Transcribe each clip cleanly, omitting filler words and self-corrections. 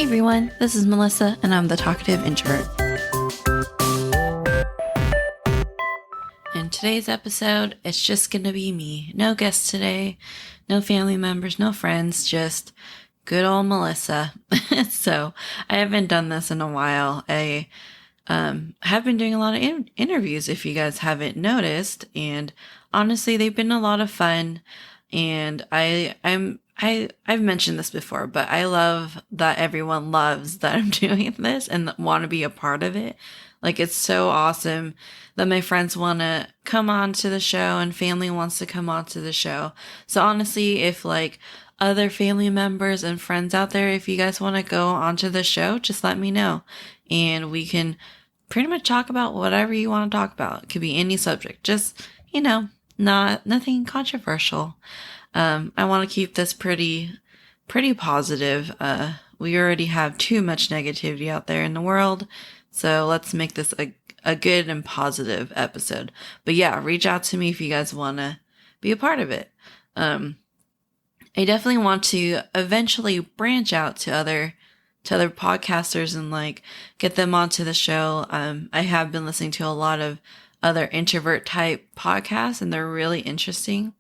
everyone, this is Melissa, and I'm the talkative introvert. In today's episode, it's just gonna be me. No guests today, no family members, no friends, just good old Melissa. So, I haven't done this in a while. I have been doing a lot of interviews, if you guys haven't noticed, and honestly, they've been a lot of fun. And I've mentioned this before, but I love that everyone loves that I'm doing this and want to be a part of it. Like, it's so awesome that my friends want to come on to the show and family wants to come on to the show. So honestly, if like other family members and friends out there, if you guys want to go onto the show, just let me know and we can pretty much talk about whatever you want to talk about. It could be any subject, just, nothing controversial. I want to keep this pretty positive. We already have too much negativity out there in the world. So let's make this a good and positive episode. But yeah, reach out to me if you guys want to be a part of it. I definitely want to eventually branch out to other podcasters and like get them onto the show. I have been listening to a lot of other introvert type podcasts and they're really interesting.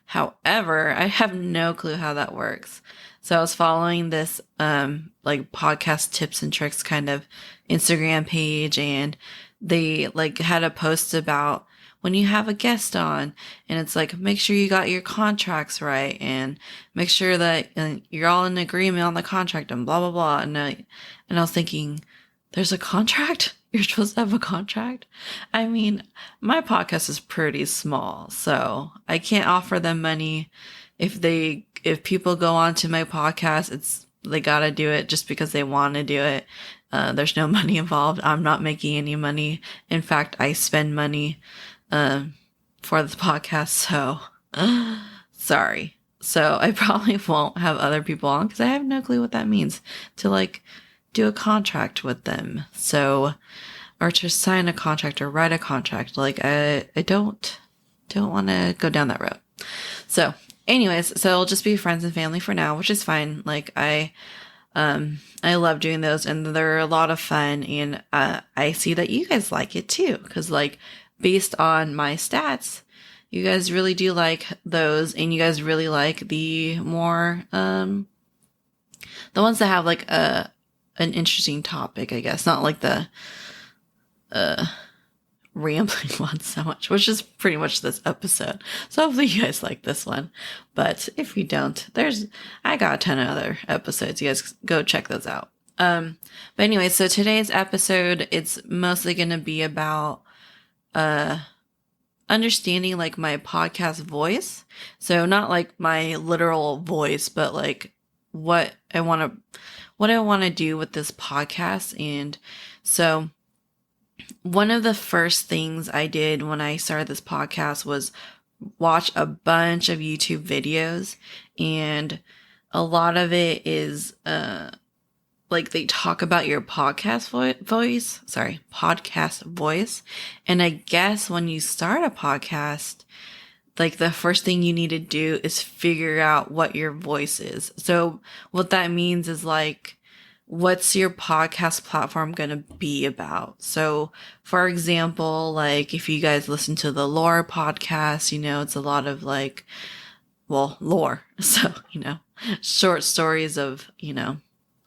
However, I have no clue how that works. So I was following this, like podcast tips and tricks kind of Instagram page, and they like had a post about when you have a guest on, and it's like, make sure you got your contracts right and make sure that you're all in agreement on the contract and blah, blah, blah. And I was thinking, there's a contract? You're supposed to have a contract? I mean, my podcast is pretty small, so I can't offer them money. If people go onto my podcast, they gotta do it just because they want to do it. There's no money involved. I'm not making any money. In fact, I spend money, for the podcast. So, sorry. So I probably won't have other people on because I have no clue what that means to like do a contract with them. So, or to sign a contract or write a contract. Like I don't want to go down that road. So anyways, so it'll just be friends and family for now, which is fine. Like I love doing those and they're a lot of fun. And, I see that you guys like it too. Cause like based on my stats, you guys really do like those and you guys really like the more, the ones that have like an interesting topic, I guess, not like the rambling one so much, which is pretty much this episode. So hopefully you guys like this one. But if you don't, I got a ton of other episodes. You guys go check those out. But anyway, so today's episode, it's mostly going to be about, understanding like my podcast voice. So not like my literal voice, but like what I want to do with this podcast. And so one of the first things I did when I started this podcast was watch a bunch of YouTube videos, and a lot of it is, like they talk about your podcast voice. And I guess when you start a podcast, like the first thing you need to do is figure out what your voice is. So what that means is like, what's your podcast platform going to be about? So for example, like if you guys listen to the lore podcast, it's a lot of like, well, lore. So, short stories of,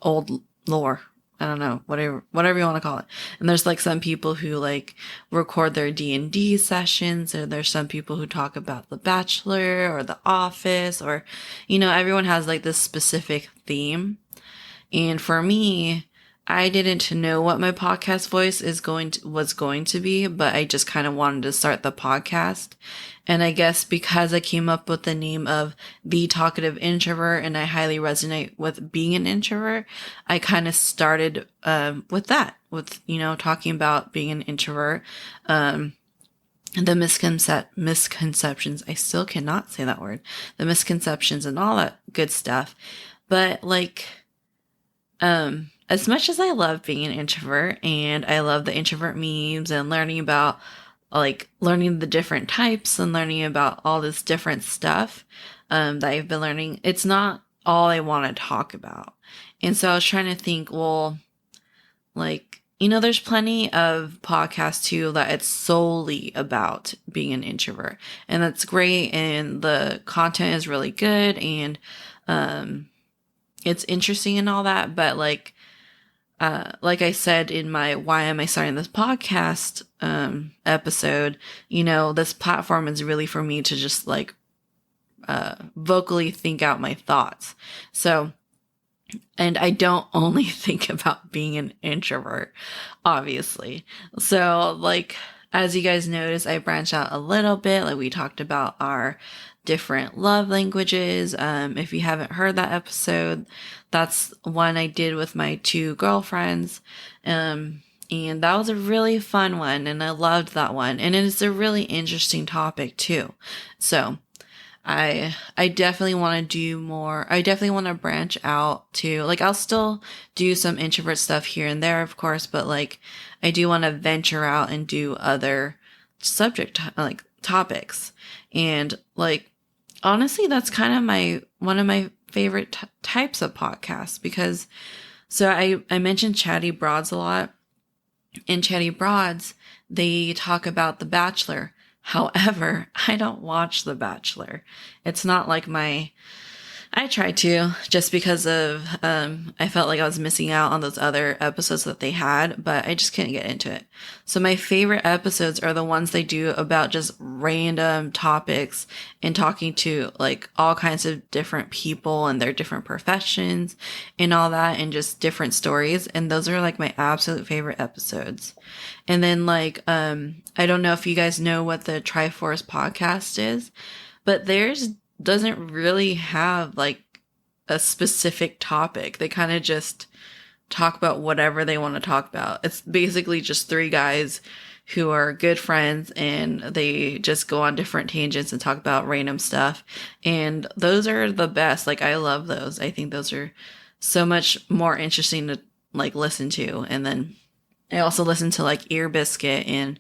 old lore. I don't know, whatever you want to call it. And there's like some people who like record their D&D sessions, or there's some people who talk about The Bachelor or The Office, or, everyone has like this specific theme. And for me, I didn't know what my podcast voice was going to be, but I just kind of wanted to start the podcast. And I guess because I came up with the name of The Talkative Introvert and I highly resonate with being an introvert, I kind of started with that, with, talking about being an introvert, the misconceptions, I still cannot say that word, the misconceptions and all that good stuff. But like, as much as I love being an introvert and I love the introvert memes and learning the different types and learning about all this different stuff, that I've been learning, it's not all I want to talk about. And so I was trying to think, well, like, there's plenty of podcasts too that it's solely about being an introvert, and that's great. And the content is really good, and it's interesting and all that. But like I said in my why am I starting this podcast episode, this platform is really for me to just like vocally think out my thoughts. So, and I don't only think about being an introvert, obviously. So, like, as you guys notice, I branched out a little bit. Like, we talked about our different love languages. If you haven't heard that episode, that's one I did with my 2 girlfriends. And that was a really fun one, and I loved that one. And it's a really interesting topic too. So, I definitely want to do more. I definitely want to branch out to, like, I'll still do some introvert stuff here and there, of course, but like, I do want to venture out and do other like topics. And like, honestly, that's kind of one of my favorite types of podcasts, because so I mentioned Chatty Broads a lot. In Chatty Broads, they talk about The Bachelor. However, I don't watch The Bachelor. It's not like I tried to, just because of, I felt like I was missing out on those other episodes that they had, but I just couldn't get into it. So my favorite episodes are the ones they do about just random topics and talking to like all kinds of different people and their different professions and all that, and just different stories. And those are like my absolute favorite episodes. And then like, I don't know if you guys know what the Triforce podcast is, but theirs doesn't really have like a specific topic. They kind of just talk about whatever they want to talk about. It's basically just 3 guys who are good friends, and they just go on different tangents and talk about random stuff. And those are the best. Like, I love those. I think those are so much more interesting to like listen to. And then I also listen to like Ear Biscuit, and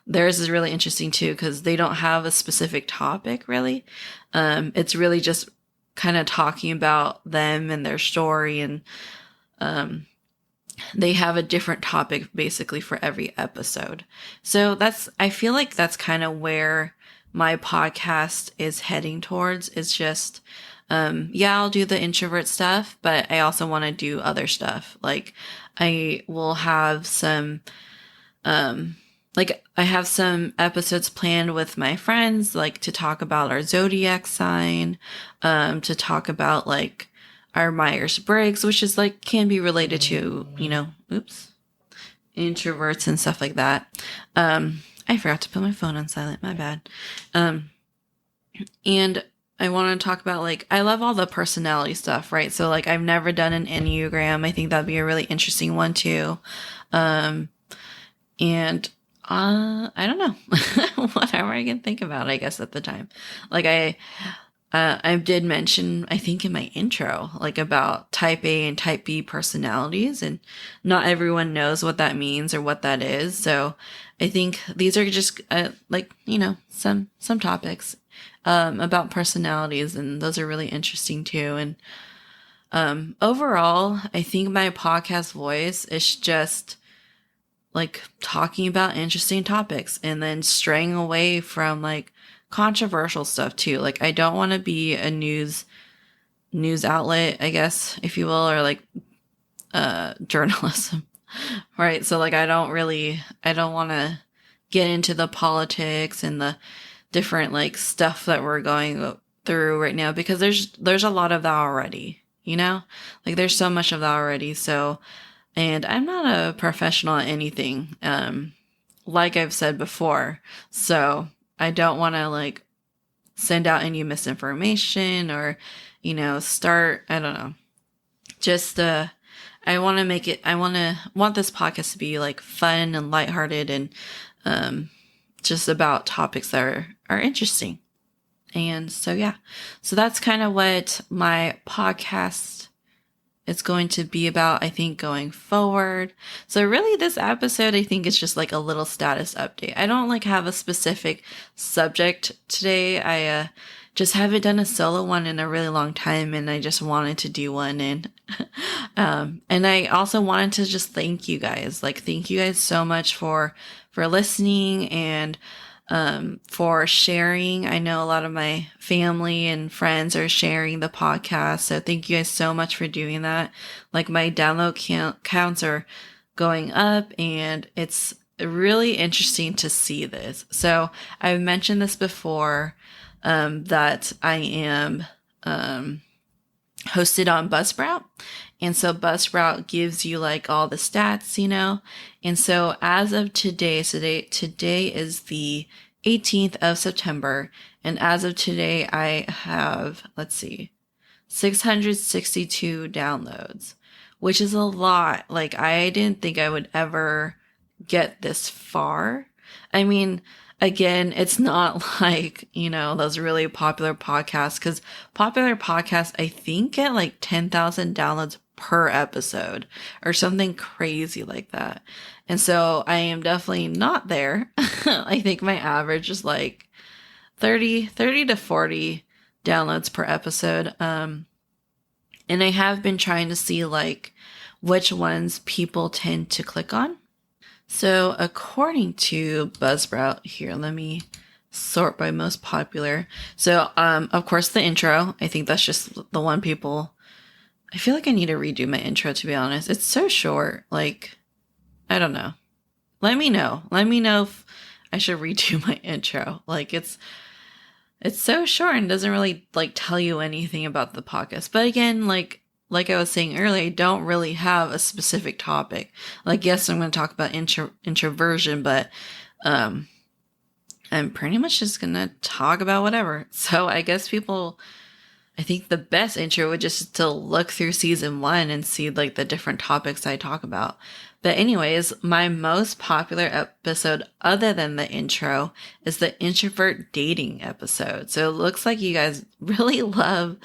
theirs is really interesting too, because they don't have a specific topic really. It's really just kind of talking about them and their story, and they have a different topic basically for every episode. So I feel like that's kind of where my podcast is heading towards. It's just, I'll do the introvert stuff, but I also want to do other stuff. Like, I will have some, I have some episodes planned with my friends, like to talk about our zodiac sign, to talk about like our Myers-Briggs, which is like, can be related to, introverts and stuff like that. I forgot to put my phone on silent, my bad. And I want to talk about like, I love all the personality stuff, right? So like, I've never done an Enneagram. I think that'd be a really interesting one too. And I don't know, whatever I can think about, I guess at the time. Like I did mention, I think in my intro, like about type A and type B personalities, and not everyone knows what that means or what that is. So I think these are just some topics about personalities, and those are really interesting too. And overall, I think my podcast voice is just like talking about interesting topics, and then straying away from like controversial stuff too. Like, I don't want to be a news outlet, I guess, if you will, or like journalism, right? So like, I don't want to get into the politics and the different like stuff that we're going through right now, because there's a lot of that already, like there's so much of that already. So, and I'm not a professional at anything, like I've said before. So I don't want to like send out any misinformation or, start, I don't know, just, I want this podcast to be like fun and lighthearted, and, just about topics that are interesting. And so, yeah, so that's kind of what my podcast is going to be about, I think, going forward. So really this episode, I think, is just like a little status update. I don't like have a specific subject today. I just haven't done a solo one in a really long time, and I just wanted to do one. And I also wanted to just thank you guys. Like, thank you guys so much for listening and for sharing. I know a lot of my family and friends are sharing the podcast, so thank you guys so much for doing that. Like, my download counts are going up, and it's really interesting to see this. So I've mentioned this before, that I am hosted on Buzzsprout. And so Buzzsprout gives you like all the stats, you know? And so as of today, today is the 18th of September. And as of today, I have, 662 downloads, which is a lot. Like, I didn't think I would ever get this far. I mean, again, it's not like, you know, those really popular podcasts, because popular podcasts, I think, get like 10,000 downloads per episode or something crazy like that. And so I am definitely not there. I think my average is like 30 to 40 downloads per episode. And I have been trying to see like which ones people tend to click on. So according to Buzzsprout, here, let me sort by most popular. So, of course, the intro, I think that's just the one people, I feel like I need to redo my intro, to be honest. It's so short. Like, I don't know. Let me know if I should redo my intro. Like, it's so short and doesn't really like tell you anything about the podcast. But again, like I was saying earlier, I don't really have a specific topic. Like, yes, I'm going to talk about introversion, but I'm pretty much just going to talk about whatever. So I guess I think the best intro would just to look through season 1 and see like the different topics I talk about. But anyways, my most popular episode other than the intro is the introvert dating episode. So it looks like you guys really love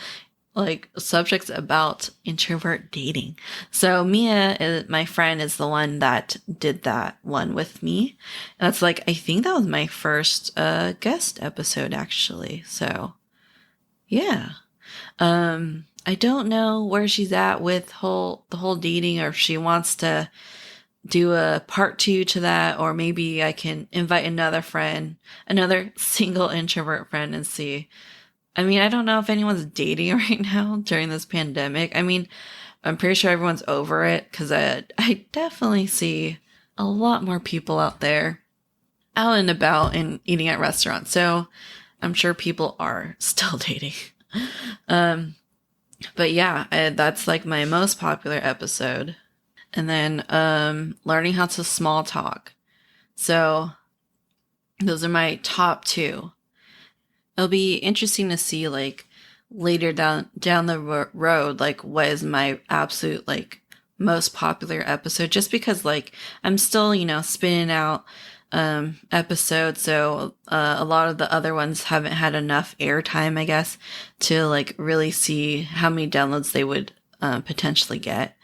like subjects about introvert dating. So Mia, my friend, is the one that did that one with me. And that's like, I think that was my first guest episode, actually. So yeah. I don't know where she's at with the whole dating, or if she wants to do a part 2 to that, or maybe I can invite another single introvert friend and see. I mean, I don't know if anyone's dating right now during this pandemic. I mean, I'm pretty sure everyone's over it, because I definitely see a lot more people out there out and about and eating at restaurants. So I'm sure people are still dating. But yeah, that's like my most popular episode. And then learning how to small talk. So those are my top 2. It'll be interesting to see like later down the road, like what is my absolute like most popular episode, just because like I'm still, you know, spinning out episodes. So a lot of the other ones haven't had enough airtime, I guess, to like really see how many downloads they would potentially get.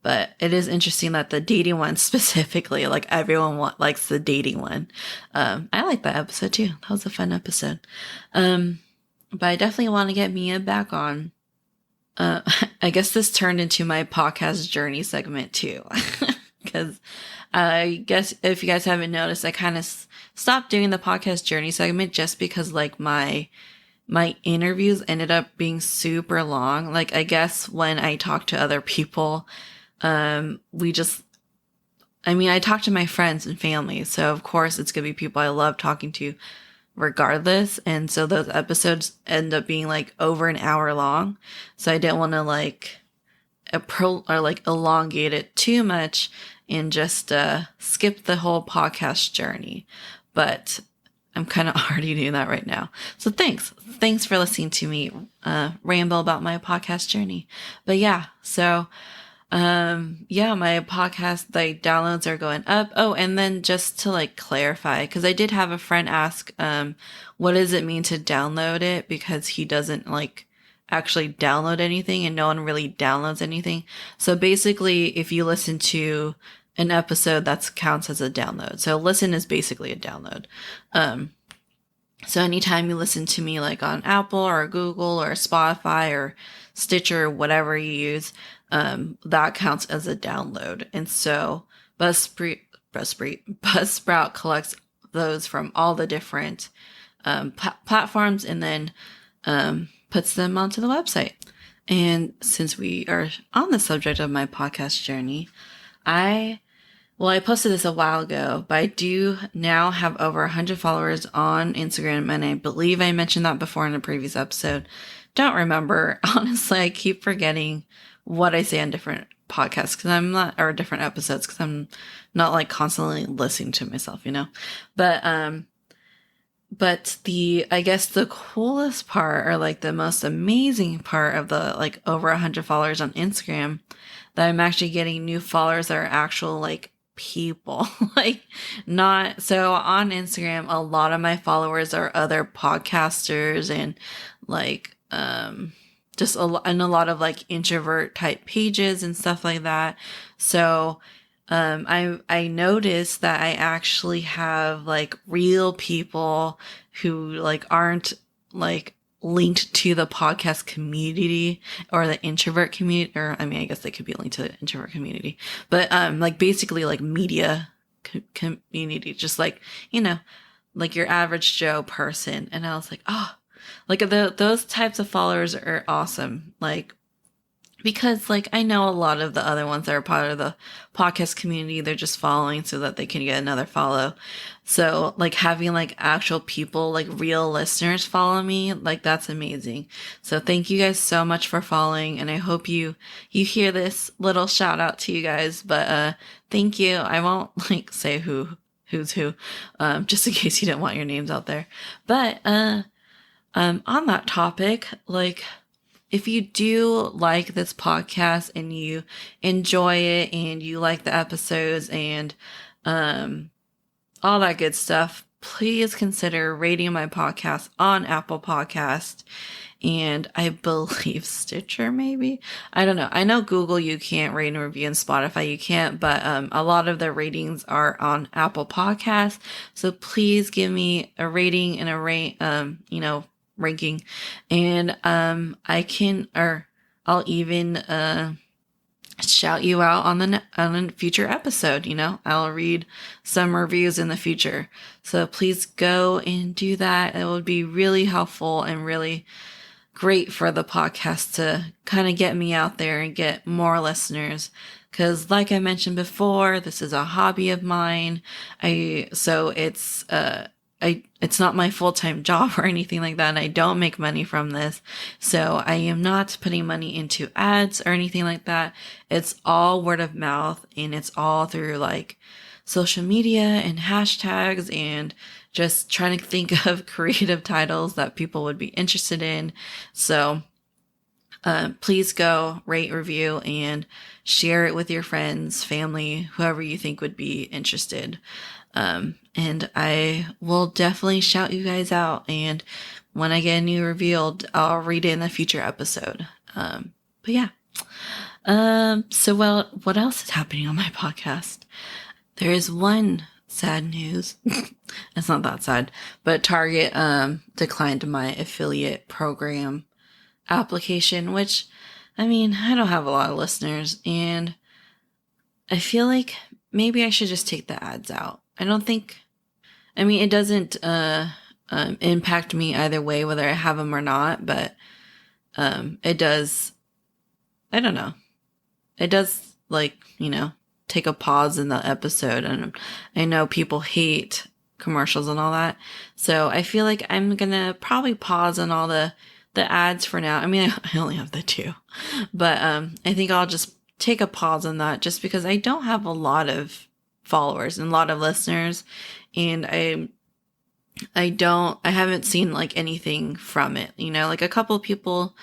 But it is interesting that the dating one specifically, like everyone likes the dating one. I like that episode too. That was a fun episode. But I definitely want to get Mia back on. I guess this turned into my podcast journey segment too. Because I guess if you guys haven't noticed, I kind of stopped doing the podcast journey segment just because like my interviews ended up being super long. Like, I guess when I talk to other people, I talk to my friends and family, so of course it's gonna be people I love talking to regardless. And so those episodes end up being like over an hour long. So I didn't want to like elongate it too much and just skip the whole podcast journey. But I'm kind of already doing that right now. So thanks for listening to me ramble about my podcast journey. But yeah, so my podcast, like, downloads are going up. Oh, and then just to like clarify, because I did have a friend ask, what does it mean to download it? Because he doesn't like actually download anything, and no one really downloads anything. So basically, if you listen to an episode, that counts as a download. So listen is basically a download. So anytime you listen to me like on Apple or Google or Spotify or Stitcher, whatever you use, that counts as a download. And so Buzzsprout collects those from all the different platforms and then puts them onto the website. And since we are on the subject of my podcast journey, I posted this a while ago, but I do now have over 100 followers on Instagram, and I believe I mentioned that before in a previous episode. Don't remember. Honestly, I keep forgetting what I say on different podcasts because I'm not, or different episodes because I'm not like constantly listening to myself, But I guess the coolest part or like the most amazing part of the like over 100 followers on Instagram that I'm actually getting new followers that are actual like people. Like not so on Instagram, a lot of my followers are other podcasters and like just and a lot of like introvert type pages and stuff like that. So I noticed that I actually have like real people who like aren't like linked to the podcast community or the introvert community, or I mean, I guess they could be linked to the introvert community, but like basically like media community, just like, like your average Joe person. And I was like, oh, like those types of followers are awesome. Like, because like I know a lot of the other ones that are part of the podcast community, they're just following so that they can get another follow. So like having like actual people, like real listeners follow me, like that's amazing. So thank you guys so much for following, and I hope you hear this little shout out to you guys. But thank you. I won't like say who's who, just in case you didn't want your names out there. But on that topic, like, if you do like this podcast and you enjoy it and you like the episodes and all that good stuff, please consider rating my podcast on Apple Podcast and I believe Stitcher, maybe. I don't know. I know Google you can't rate and review, and Spotify you can't, but a lot of the ratings are on Apple Podcasts. So please give me a rating and a ranking, and I'll even shout you out on a future episode. I'll read some reviews in the future, so please go and do that. It would be really helpful and really great for the podcast to kind of get me out there and get more listeners. Because like I mentioned before, this is a hobby of mine. It's not my full-time job or anything like that, and I don't make money from this. So I am not putting money into ads or anything like that. It's all word of mouth, and it's all through like social media and hashtags and just trying to think of creative titles that people would be interested in. So please go rate, review, and share it with your friends, family, whoever you think would be interested. And I will definitely shout you guys out. And when I get a new review, I'll read it in a future episode. But yeah. So what else is happening on my podcast? There is one sad news. It's not that sad, but Target, declined my affiliate program application, which, I mean, I don't have a lot of listeners, and I feel like maybe I should just take the ads out. It doesn't impact me either way, whether I have them or not, but it does, I don't know. It does, like, take a pause in the episode, and I know people hate commercials and all that. So I feel like I'm gonna probably pause on all the ads for now. I mean, I only have the 2, but I think I'll just take a pause on that just because I don't have a lot of followers and a lot of listeners, and I haven't seen like anything from it, like a couple of people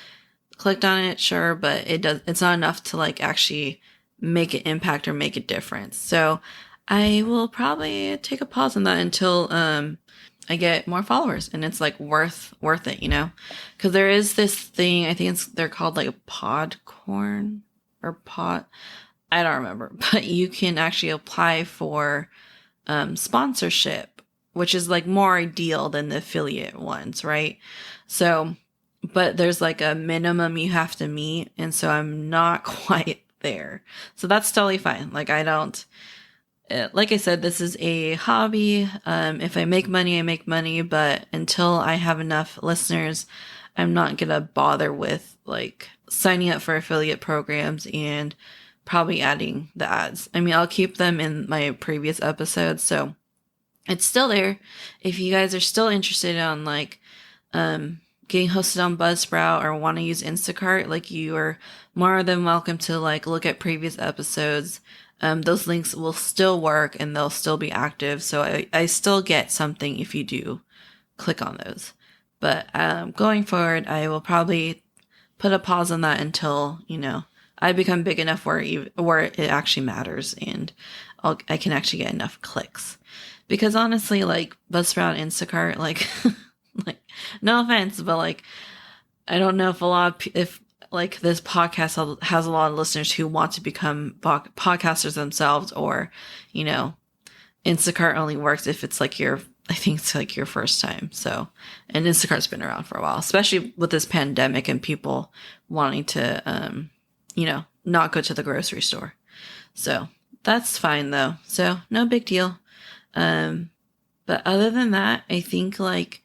clicked on it, sure, but it's not enough to like actually make an impact or make a difference. So I will probably take a pause on that until I get more followers and it's like worth it, because there is this thing, I think they're called like Podcorn or Pod, I don't remember, but you can actually apply for sponsorship which is like more ideal than the affiliate ones, right? So, but there's like a minimum you have to meet. And so I'm not quite there. So that's totally fine. Like, I don't, like I said, this is a hobby. If I make money, I make money. But until I have enough listeners, I'm not going to bother with like signing up for affiliate programs and probably adding the ads. I mean, I'll keep them in my previous episodes. So it's still there. If you guys are still interested on like, getting hosted on Buzzsprout or want to use Instacart, like, you are more than welcome to like look at previous episodes. Those links will still work and they'll still be active. So I still get something if you do click on those. But going forward, I will probably put a pause on that until, I become big enough where it actually matters and I can actually get enough clicks. Because honestly, like Buzzsprout, Instacart, like, like, no offense, but like, I don't know if like this podcast has a lot of listeners who want to become podcasters themselves, or, Instacart only works if it's like I think it's like your first time. So, and Instacart's been around for a while, especially with this pandemic and people wanting to, not go to the grocery store. So that's fine though. So no big deal. But other than that, I think like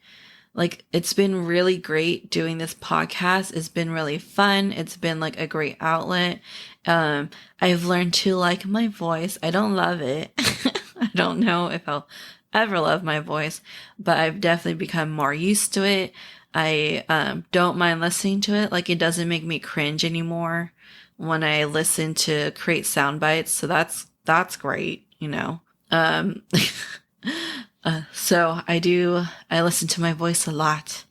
it's been really great doing this podcast. It's been really fun. It's been like a great outlet. I've learned to like my voice. I don't love it. I don't know if I'll ever love my voice, but I've definitely become more used to it. I don't mind listening to it. Like, it doesn't make me cringe anymore when I listen to create sound bites. So that's great, So I listen to my voice a lot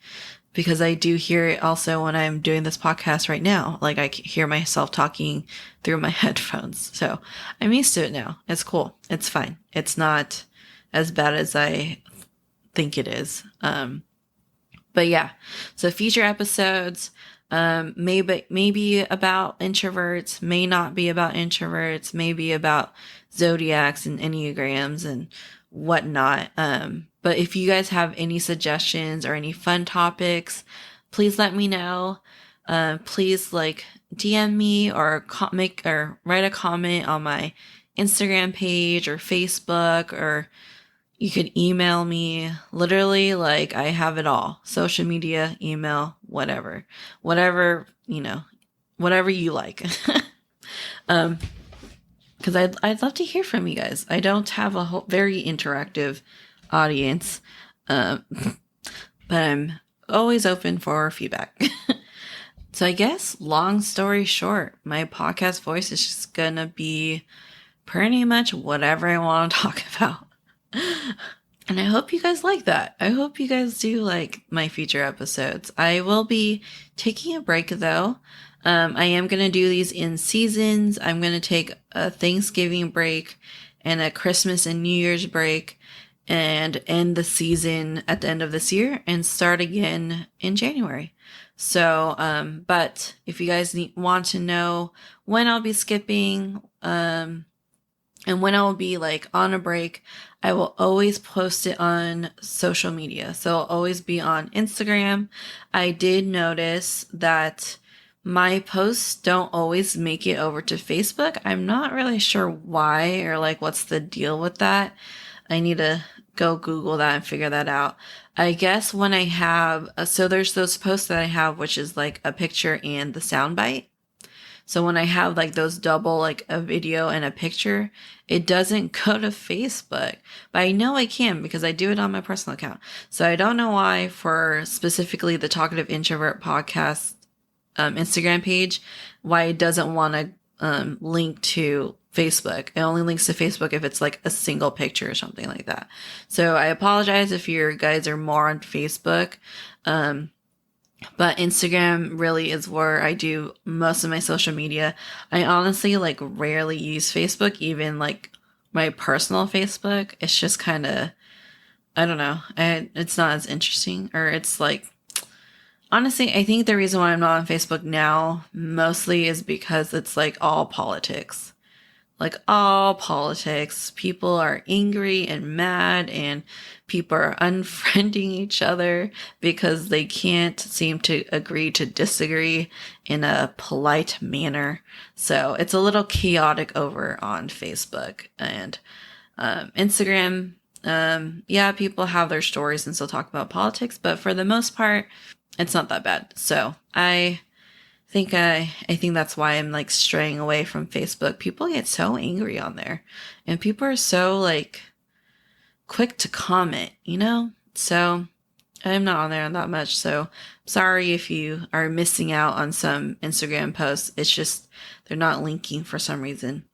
because I do hear it also when I'm doing this podcast right now. Like, I hear myself talking through my headphones. So I'm used to it now. It's cool. It's fine. It's not as bad as I think it is. But yeah, so future episodes, maybe about introverts, may not be about introverts, maybe about zodiacs and enneagrams and whatnot. But if you guys have any suggestions or any fun topics, please let me know. Please like DM me or write a comment on my Instagram page or Facebook, or you could email me. Literally, like, I have it all. Social media, email, whatever, whatever you like. Because I'd love to hear from you guys. I don't have a very interactive audience, but I'm always open for feedback. So I guess, long story short, my podcast voice is just gonna be pretty much whatever I want to talk about. And I hope you guys like that. I hope you guys do like my future episodes. I will be taking a break though. I am going to do these in seasons. I'm going to take a Thanksgiving break and a Christmas and New Year's break and end the season at the end of this year and start again in January. So, but if you guys want to know when I'll be skipping, and when I will be like on a break, I will always post it on social media. So I'll always be on Instagram. I did notice that my posts don't always make it over to Facebook. I'm not really sure why or like what's the deal with that. I need to go Google that and figure that out. I guess when I have, so there's those posts that I have, which is like a picture and the soundbite. So when I have like those double, like a video and a picture, it doesn't go to Facebook, but I know I can because I do it on my personal account. So I don't know why for specifically the Talkative Introvert podcast Instagram page, why it doesn't want to link to Facebook. It only links to Facebook if it's like a single picture or something like that. So I apologize if you guys are more on Facebook. But Instagram really is where I do most of my social media. I honestly like rarely use Facebook, even like my personal Facebook. It's just kind of, I don't know. It's not as interesting, or it's like, honestly, I think the reason why I'm not on Facebook now mostly is because it's like all politics. like all politics. People are angry and mad, and people are unfriending each other because they can't seem to agree to disagree in a polite manner. So it's a little chaotic over on Facebook and Instagram. Yeah, people have their stories and still talk about politics, but for the most part, it's not that bad. So I think that's why I'm like straying away from Facebook. People get so angry on there, and people are so like quick to comment, you know? So I'm not on there that much. So sorry if you are missing out on some Instagram posts. It's just they're not linking for some reason.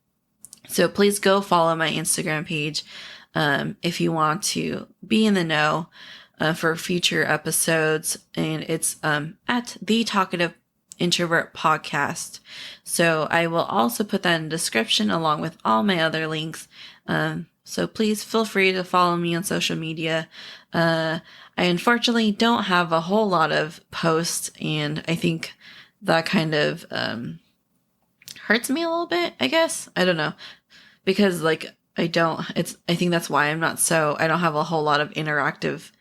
So please go follow my Instagram page if you want to be in the know for future episodes. And it's at The Talkative Introvert Podcast. So I will also put that in the description along with all my other links. So please feel free to follow me on social media. I unfortunately don't have a whole lot of posts, and I think that kind of hurts me a little bit, I guess. I don't know. Because like I think that's why I don't have a whole lot of interactive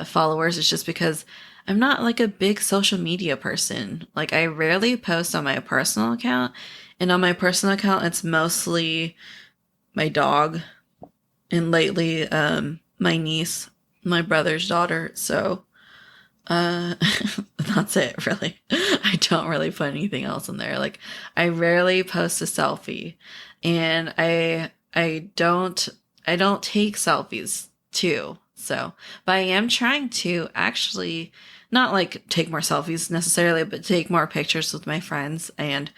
followers. It's just because I'm not like a big social media person. Like I rarely post on my personal account, and on my personal account it's mostly my dog, and lately my niece, my brother's daughter. So that's it really. I don't really put anything else in there. Like I rarely post a selfie, and I don't take selfies too. So, but I am trying to actually not like take more selfies necessarily, but take more pictures with my friends. And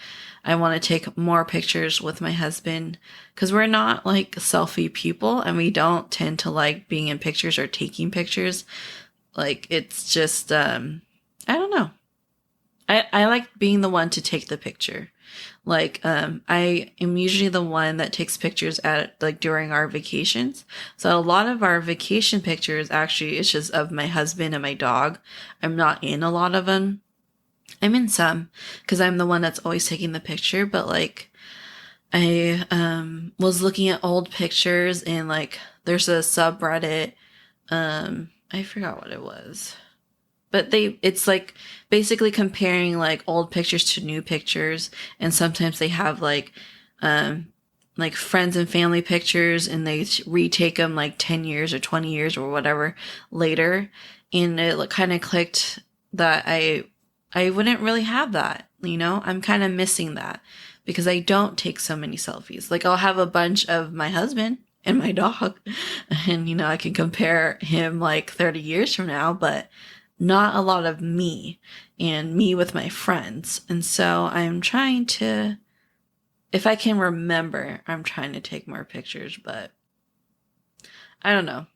I want to take more pictures with my husband because we're not like selfie people, and we don't tend to like being in pictures or taking pictures. Like it's just, I don't know. I like being the one to take the picture. Like, I am usually the one that takes pictures at like during our vacations. So a lot of our vacation pictures actually it's just of my husband and my dog. I'm not in a lot of them. I'm in some because I'm the one that's always taking the picture. But like, I was looking at old pictures, and like there's a subreddit. I forgot what it was. But it's like basically comparing like old pictures to new pictures. And sometimes they have like friends and family pictures, and they retake them like 10 years or 20 years or whatever later. And it kind of clicked that I wouldn't really have that, you know, I'm kind of missing that because I don't take so many selfies. Like I'll have a bunch of my husband and my dog, and, you know, I can compare him like 30 years from now, but not a lot of me and me with my friends. And so I'm trying to, if I can remember, I'm trying to take more pictures, but I don't know.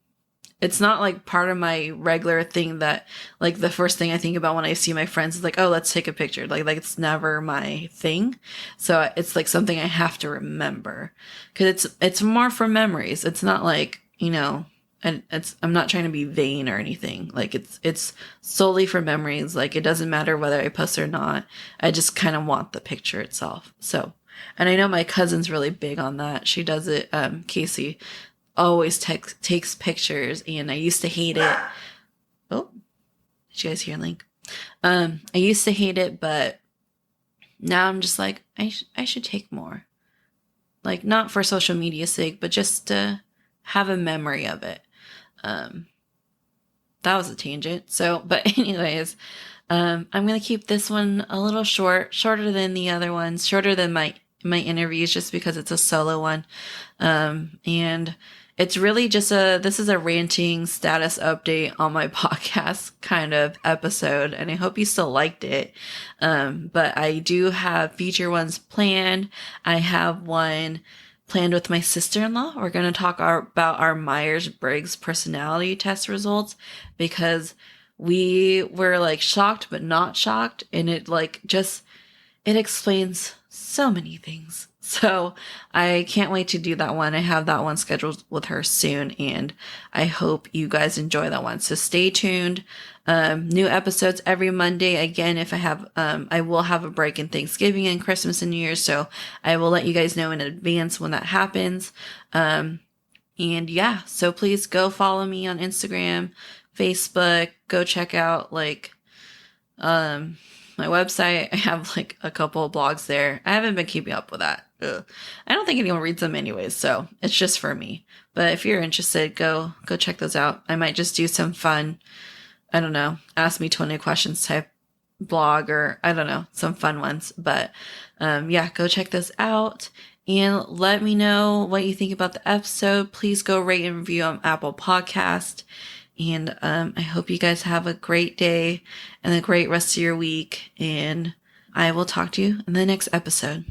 It's not like part of my regular thing that like the first thing I think about when I see my friends is like, oh, let's take a picture. Like it's never my thing. So it's like something I have to remember because it's more for memories. It's not like, you know, and I'm not trying to be vain or anything. Like it's solely for memories. Like it doesn't matter whether I post or not. I just kind of want the picture itself. So, and I know my cousin's really big on that. She does it. Casey always takes pictures, and I used to hate it. Oh, did you guys hear Link? I used to hate it, but now I'm just like, I should take more. Like not for social media's sake, but just to have a memory of it. That was a tangent. So, but anyways, I'm going to keep this one a little shorter than the other ones, shorter than my interviews, just because it's a solo one. And it's really just this is a ranting status update on my podcast kind of episode. And I hope you still liked it. But I do have future ones planned. I have one planned with my sister-in-law. We're going to talk about our Myers-Briggs personality test results because we were like shocked, but not shocked. And it explains so many things. So I can't wait to do that one. I have that one scheduled with her soon, and I hope you guys enjoy that one. So stay tuned. New episodes every Monday. Again, if I have, I will have a break in Thanksgiving and Christmas and New Year's, so I will let you guys know in advance when that happens. And yeah, so please go follow me on Instagram, Facebook. Go check out my website. I have like a couple of blogs there. I haven't been keeping up with that. Ugh. I don't think anyone reads them anyways, so it's just for me. But if you're interested, go check those out. I might just do some fun, I don't know, ask me 20 questions type blog, or I don't know, some fun ones. But yeah, go check those out and let me know what you think about the episode. Please go rate and review on Apple Podcast. And I hope you guys have a great day and a great rest of your week. And I will talk to you in the next episode.